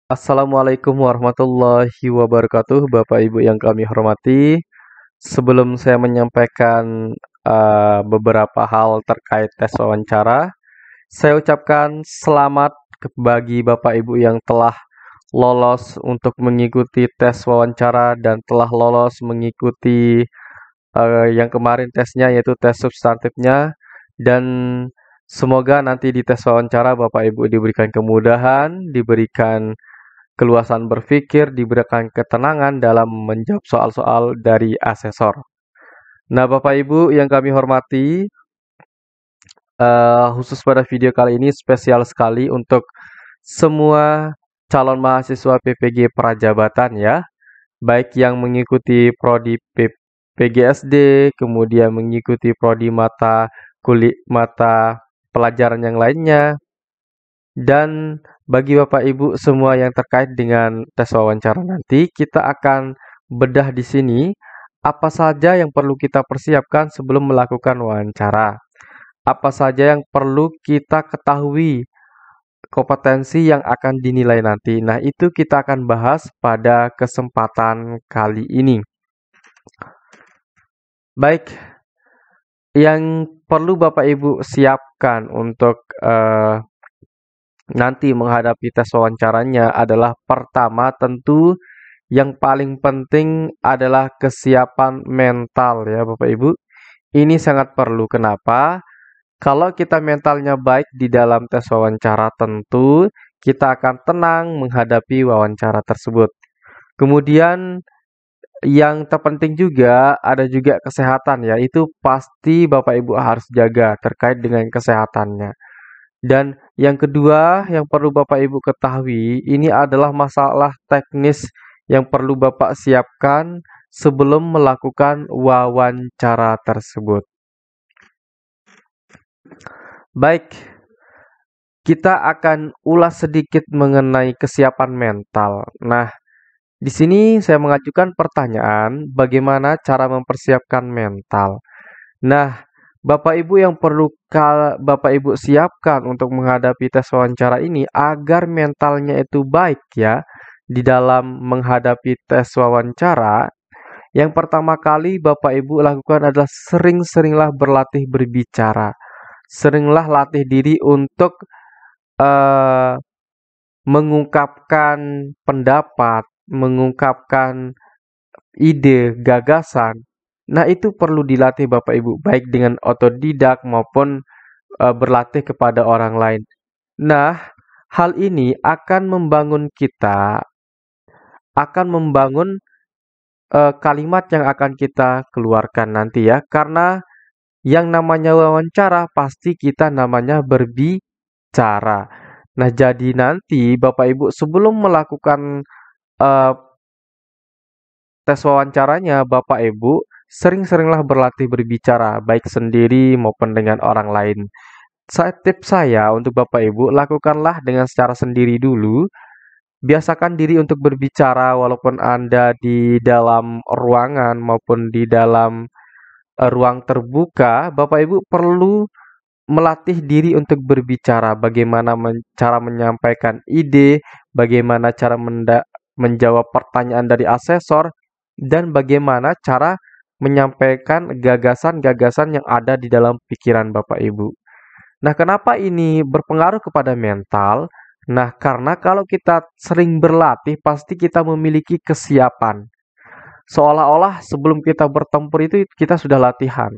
Assalamualaikum warahmatullahi wabarakatuh, Bapak Ibu yang kami hormati. Sebelum saya menyampaikan beberapa hal terkait tes wawancara, saya ucapkan selamat bagi Bapak Ibu yang telah lolos untuk mengikuti tes wawancara dan telah lolos mengikuti yang kemarin tesnya yaitu tes substantifnya, dan semoga nanti di tes wawancara Bapak Ibu diberikan kemudahan, diberikan keluasan berpikir, diberikan ketenangan dalam menjawab soal-soal dari asesor. Nah, Bapak Ibu yang kami hormati, khusus pada video kali ini spesial sekali untuk semua calon mahasiswa PPG Prajabatan ya, baik yang mengikuti prodi PGSD, kemudian mengikuti prodi mata pelajaran yang lainnya, dan bagi Bapak Ibu semua yang terkait dengan tes wawancara nanti, kita akan bedah di sini apa saja yang perlu kita persiapkan sebelum melakukan wawancara. Apa saja yang perlu kita ketahui kompetensi yang akan dinilai nanti. Nah, itu kita akan bahas pada kesempatan kali ini. Baik, yang perlu Bapak Ibu siapkan untuk nanti menghadapi tes wawancaranya adalah pertama tentu yang paling penting adalah kesiapan mental ya Bapak Ibu. Ini sangat perlu. Kenapa? Kalau kita mentalnya baik di dalam tes wawancara tentu kita akan tenang menghadapi wawancara tersebut. Kemudian yang terpenting juga ada juga kesehatan ya. Itu pasti Bapak Ibu harus jaga terkait dengan kesehatannya. Dan yang kedua yang perlu Bapak Ibu ketahui, ini adalah masalah teknis yang perlu Bapak siapkan sebelum melakukan wawancara tersebut. Baik, kita akan ulas sedikit mengenai kesiapan mental. Nah, di sini saya mengajukan pertanyaan, bagaimana cara mempersiapkan mental? Nah, Bapak Ibu yang perlu Bapak Ibu siapkan untuk menghadapi tes wawancara ini agar mentalnya itu baik ya di dalam menghadapi tes wawancara. Yang pertama kali Bapak Ibu lakukan adalah sering-seringlah berlatih berbicara. Seringlah latih diri untuk eh, mengungkapkan pendapat, mengungkapkan ide, gagasan. Nah, itu perlu dilatih Bapak Ibu, baik dengan otodidak maupun berlatih kepada orang lain. Nah, hal ini akan membangun kita, akan membangun kalimat yang akan kita keluarkan nanti ya, karena yang namanya wawancara pasti kita namanya berbicara. Nah, jadi nanti Bapak Ibu sebelum melakukan eh, tes wawancaranya, Bapak Ibu sering-seringlah berlatih berbicara, baik sendiri maupun dengan orang lain. Tips saya untuk Bapak Ibu, lakukanlah dengan secara sendiri dulu. Biasakan diri untuk berbicara walaupun Anda di dalam ruangan maupun di dalam ruang terbuka. Bapak Ibu perlu melatih diri untuk berbicara, bagaimana cara menyampaikan ide, bagaimana cara menjawab pertanyaan dari asesor, dan bagaimana cara menyampaikan gagasan-gagasan yang ada di dalam pikiran Bapak Ibu. Nah, kenapa ini berpengaruh kepada mental? Nah, karena kalau kita sering berlatih, pasti kita memiliki kesiapan. Seolah-olah sebelum kita bertempur itu kita sudah latihan.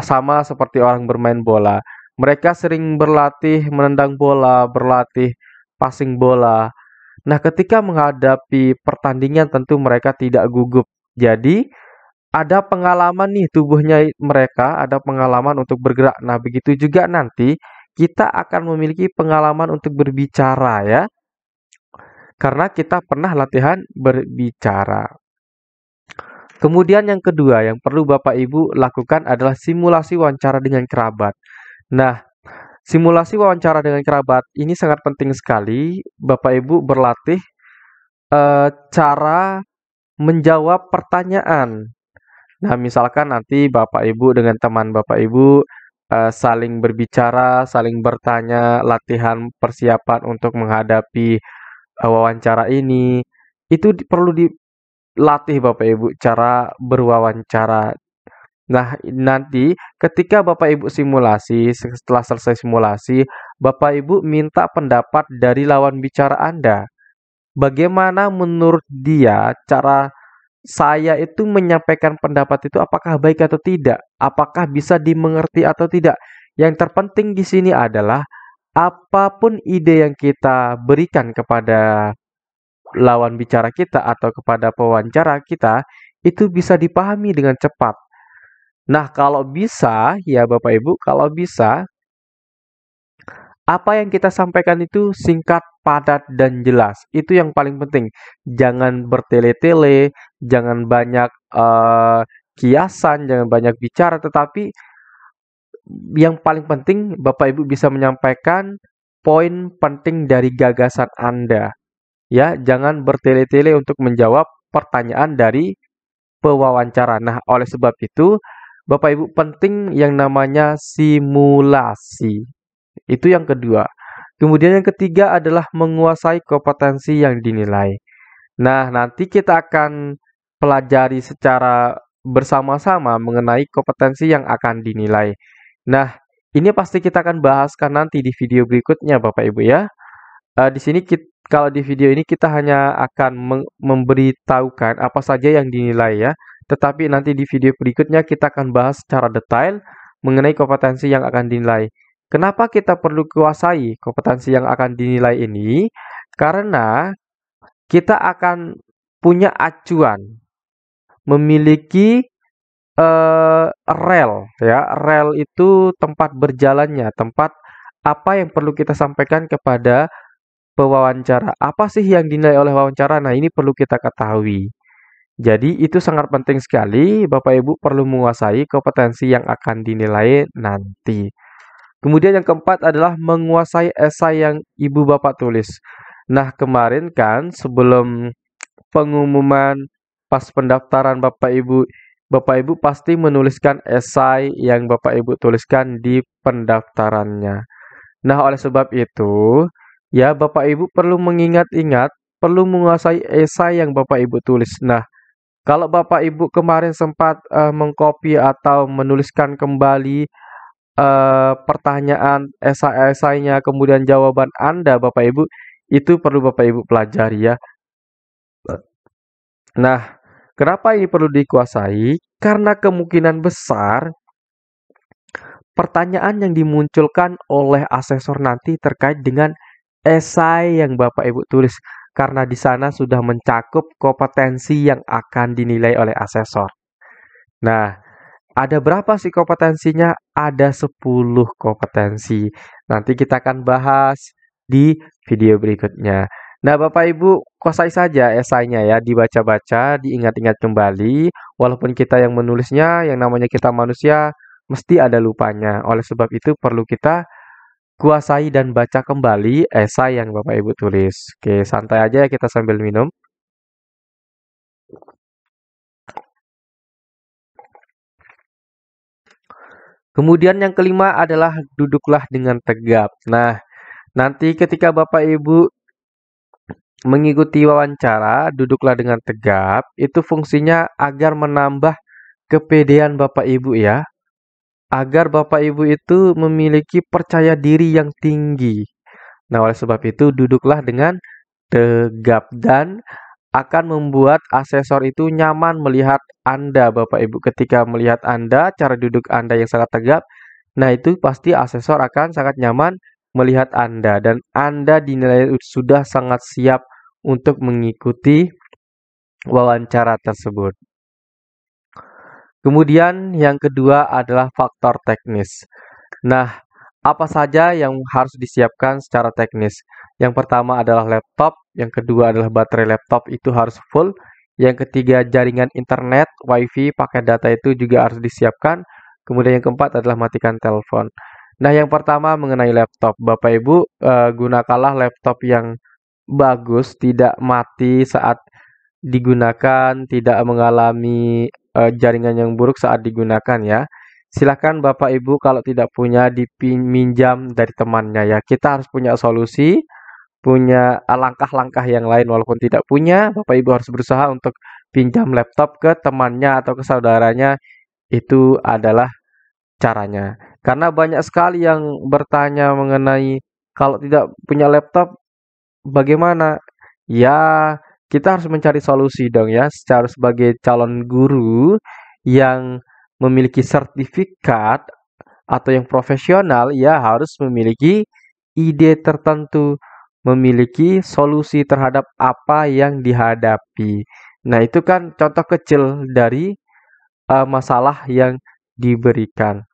Sama seperti orang bermain bola. Mereka sering berlatih menendang bola, berlatih passing bola. Nah, ketika menghadapi pertandingan tentu mereka tidak gugup. Jadi, ada pengalaman nih tubuhnya mereka, ada pengalaman untuk bergerak. Nah, begitu juga nanti kita akan memiliki pengalaman untuk berbicara ya. Karena kita pernah latihan berbicara. Kemudian yang kedua yang perlu Bapak Ibu lakukan adalah simulasi wawancara dengan kerabat. Nah, simulasi wawancara dengan kerabat ini sangat penting sekali. Bapak Ibu berlatih cara menjawab pertanyaan. Nah, misalkan nanti Bapak Ibu dengan teman Bapak Ibu saling berbicara, saling bertanya, latihan persiapan untuk menghadapi wawancara ini itu perlu dilatih Bapak Ibu cara berwawancara. Nah, nanti ketika Bapak Ibu simulasi, setelah selesai simulasi, Bapak Ibu minta pendapat dari lawan bicara Anda. Bagaimana menurut dia cara saya itu menyampaikan pendapat itu apakah baik atau tidak? Apakah bisa dimengerti atau tidak? Yang terpenting di sini adalah apapun ide yang kita berikan kepada lawan bicara kita atau kepada pewawancara kita, itu bisa dipahami dengan cepat. Nah, kalau bisa, ya Bapak Ibu, kalau bisa, apa yang kita sampaikan itu singkat, padat, dan jelas. Itu yang paling penting. Jangan bertele-tele, jangan banyak kiasan, jangan banyak bicara, tetapi yang paling penting Bapak Ibu bisa menyampaikan poin penting dari gagasan Anda. Ya, jangan bertele-tele untuk menjawab pertanyaan dari pewawancara. Nah, oleh sebab itu, Bapak Ibu penting yang namanya simulasi. Itu yang kedua. Kemudian yang ketiga adalah menguasai kompetensi yang dinilai. Nah, nanti kita akan pelajari secara bersama-sama mengenai kompetensi yang akan dinilai. Nah, ini pasti kita akan bahaskan nanti di video berikutnya, Bapak Ibu ya. Di sini kalau di video ini kita hanya akan memberitahukan apa saja yang dinilai ya. Tetapi nanti di video berikutnya kita akan bahas secara detail mengenai kompetensi yang akan dinilai. Kenapa kita perlu kuasai kompetensi yang akan dinilai ini? Karena kita akan punya acuan, memiliki rel ya. Rel itu tempat berjalannya, tempat apa yang perlu kita sampaikan kepada pewawancara. Apa sih yang dinilai oleh wawancara? Nah, ini perlu kita ketahui. Jadi, itu sangat penting sekali. Bapak Ibu perlu menguasai kompetensi yang akan dinilai nanti. Kemudian yang keempat adalah menguasai esai yang Ibu Bapak tulis. Nah, kemarin kan sebelum pengumuman pas pendaftaran Bapak Ibu pasti menuliskan esai yang Bapak Ibu tuliskan di pendaftarannya. Nah, oleh sebab itu, ya Bapak Ibu perlu mengingat-ingat, perlu menguasai esai yang Bapak Ibu tulis. Nah, kalau Bapak Ibu kemarin sempat mengcopy atau menuliskan kembali pertanyaan esainya, kemudian jawaban Anda Bapak Ibu, itu perlu Bapak Ibu pelajari ya. Nah, kenapa ini perlu dikuasai? Karena kemungkinan besar pertanyaan yang dimunculkan oleh asesor nanti terkait dengan esai yang Bapak Ibu tulis. Karena di sana sudah mencakup kompetensi yang akan dinilai oleh asesor. Nah, ada berapa sih kompetensinya? Ada 10 kompetensi. Nanti kita akan bahas di video berikutnya. Nah, Bapak Ibu, kuasai saja esainya ya, dibaca-baca, diingat-ingat kembali. Walaupun kita yang menulisnya, yang namanya kita manusia, mesti ada lupanya. Oleh sebab itu perlu kita kuasai dan baca kembali esai yang Bapak Ibu tulis. Oke, santai aja ya kita sambil minum. Kemudian yang kelima adalah duduklah dengan tegap. Nah, nanti ketika Bapak Ibu mengikuti wawancara, duduklah dengan tegap. Itu fungsinya agar menambah kepedean Bapak Ibu ya. Agar Bapak Ibu itu memiliki percaya diri yang tinggi. Nah, oleh sebab itu duduklah dengan tegap dan akan membuat asesor itu nyaman melihat Anda, Bapak Ibu. Ketika melihat Anda, cara duduk Anda yang sangat tegap, nah itu pasti asesor akan sangat nyaman melihat Anda dan Anda dinilai sudah sangat siap untuk mengikuti wawancara tersebut. Kemudian yang kedua adalah faktor teknis. Nah, apa saja yang harus disiapkan secara teknis? Yang pertama adalah laptop, yang kedua adalah baterai laptop itu harus full, yang ketiga jaringan internet, wifi, paket data itu juga harus disiapkan, kemudian yang keempat adalah matikan telepon. Nah, yang pertama mengenai laptop, Bapak Ibu gunakanlah laptop yang bagus, tidak mati saat digunakan, tidak mengalami jaringan yang buruk saat digunakan ya. Silakan Bapak Ibu kalau tidak punya dipinjam dari temannya ya. Kita harus punya solusi punya langkah-langkah yang lain. Walaupun tidak punya, Bapak Ibu harus berusaha untuk pinjam laptop ke temannya atau ke saudaranya. Itu adalah caranya. Karena banyak sekali yang bertanya mengenai kalau tidak punya laptop bagaimana? Ya, kita harus mencari solusi dong ya. Secara sebagai calon guru yang memiliki sertifikat atau yang profesional, ya harus memiliki ide tertentu, memiliki solusi terhadap apa yang dihadapi. Nah, itu kan contoh kecil dari masalah yang diberikan.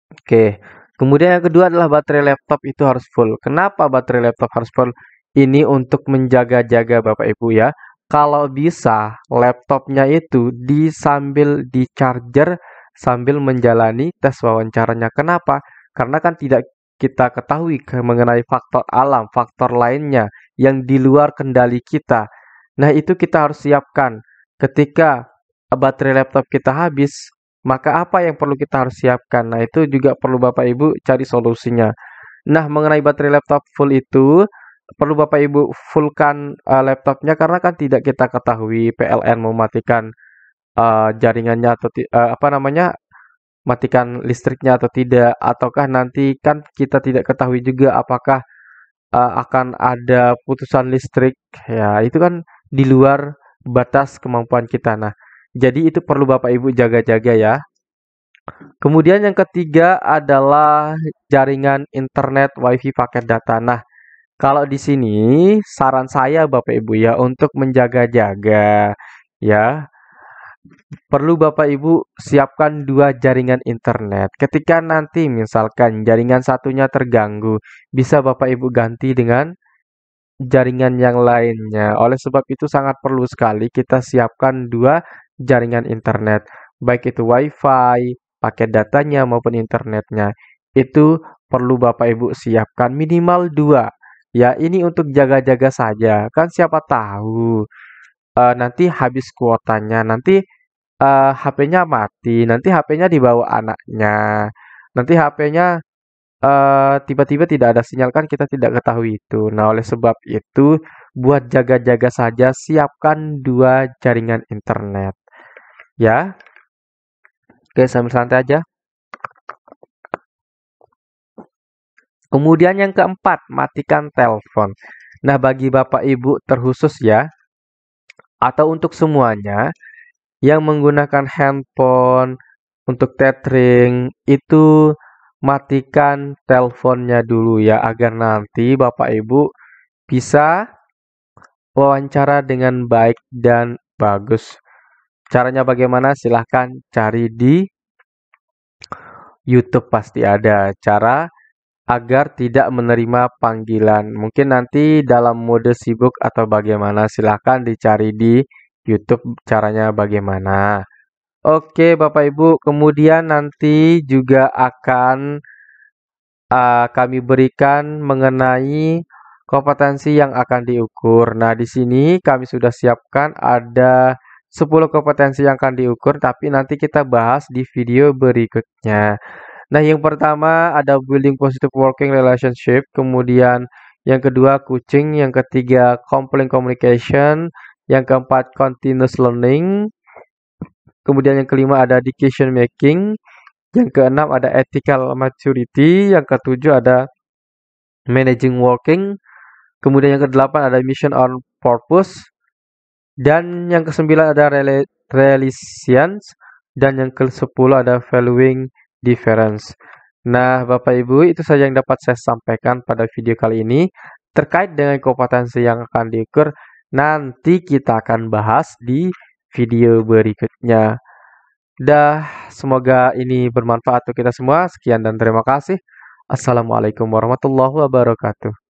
Oke. Kemudian yang kedua adalah baterai laptop itu harus full. Kenapa baterai laptop harus full? Ini untuk menjaga-jaga Bapak Ibu ya. Kalau bisa laptopnya itu sambil di charger sambil menjalani tes wawancaranya. Kenapa? Karena kan tidak kita ketahui mengenai faktor alam, faktor lainnya yang di luar kendali kita. Nah, itu kita harus siapkan. Ketika baterai laptop kita habis, maka apa yang perlu kita harus siapkan? Nah, itu juga perlu Bapak Ibu cari solusinya. Nah, mengenai baterai laptop full itu, perlu Bapak Ibu fullkan laptopnya karena kan tidak kita ketahui PLN mematikan jaringannya atau apa namanya, matikan listriknya atau tidak, ataukah nanti kan kita tidak ketahui juga apakah akan ada putusan listrik. Ya, itu kan di luar batas kemampuan kita. Nah, jadi itu perlu Bapak Ibu jaga-jaga ya. Kemudian yang ketiga adalah jaringan internet WiFi paket data. Nah, kalau di sini saran saya Bapak Ibu ya untuk menjaga-jaga ya, perlu Bapak Ibu siapkan dua jaringan internet. Ketika nanti misalkan jaringan satunya terganggu, bisa Bapak Ibu ganti dengan jaringan yang lainnya. Oleh sebab itu sangat perlu sekali kita siapkan dua jaringan internet, baik itu WiFi, paket datanya maupun internetnya. Itu perlu Bapak Ibu siapkan minimal dua. Ya, ini untuk jaga-jaga saja. Kan siapa tahu nanti habis kuotanya, nanti HP-nya mati, nanti HP-nya dibawa anaknya, nanti HP-nya tiba-tiba tidak ada sinyal kan kita tidak ketahui itu. Nah, oleh sebab itu buat jaga-jaga saja siapkan dua jaringan internet. Ya. Oke, sambil santai aja. Kemudian yang keempat, matikan telepon. Nah, bagi Bapak Ibu terkhusus ya atau untuk semuanya yang menggunakan handphone untuk tethering itu matikan teleponnya dulu ya agar nanti Bapak Ibu bisa wawancara dengan baik dan bagus. Caranya bagaimana? Silahkan cari di YouTube pasti ada cara agar tidak menerima panggilan. Mungkin nanti dalam mode sibuk atau bagaimana silahkan dicari di YouTube caranya bagaimana. Oke Bapak Ibu, kemudian nanti juga akan kami berikan mengenai kompetensi yang akan diukur. Nah, di sini kami sudah siapkan ada 10 kompetensi yang akan diukur, tapi nanti kita bahas di video berikutnya. Nah, yang pertama ada building positive working relationship, kemudian yang kedua coaching, yang ketiga compelling communication, yang keempat continuous learning, kemudian yang kelima ada decision making, yang keenam ada ethical maturity, yang ketujuh ada managing working, kemudian yang kedelapan ada mission on purpose, dan yang kesembilan ada relations, dan yang ke-10 ada valuing difference. Nah, Bapak Ibu, itu saja yang dapat saya sampaikan pada video kali ini terkait dengan kompetensi yang akan diukur. Nanti kita akan bahas di video berikutnya. Semoga ini bermanfaat untuk kita semua. Sekian dan terima kasih. Assalamualaikum warahmatullahi wabarakatuh.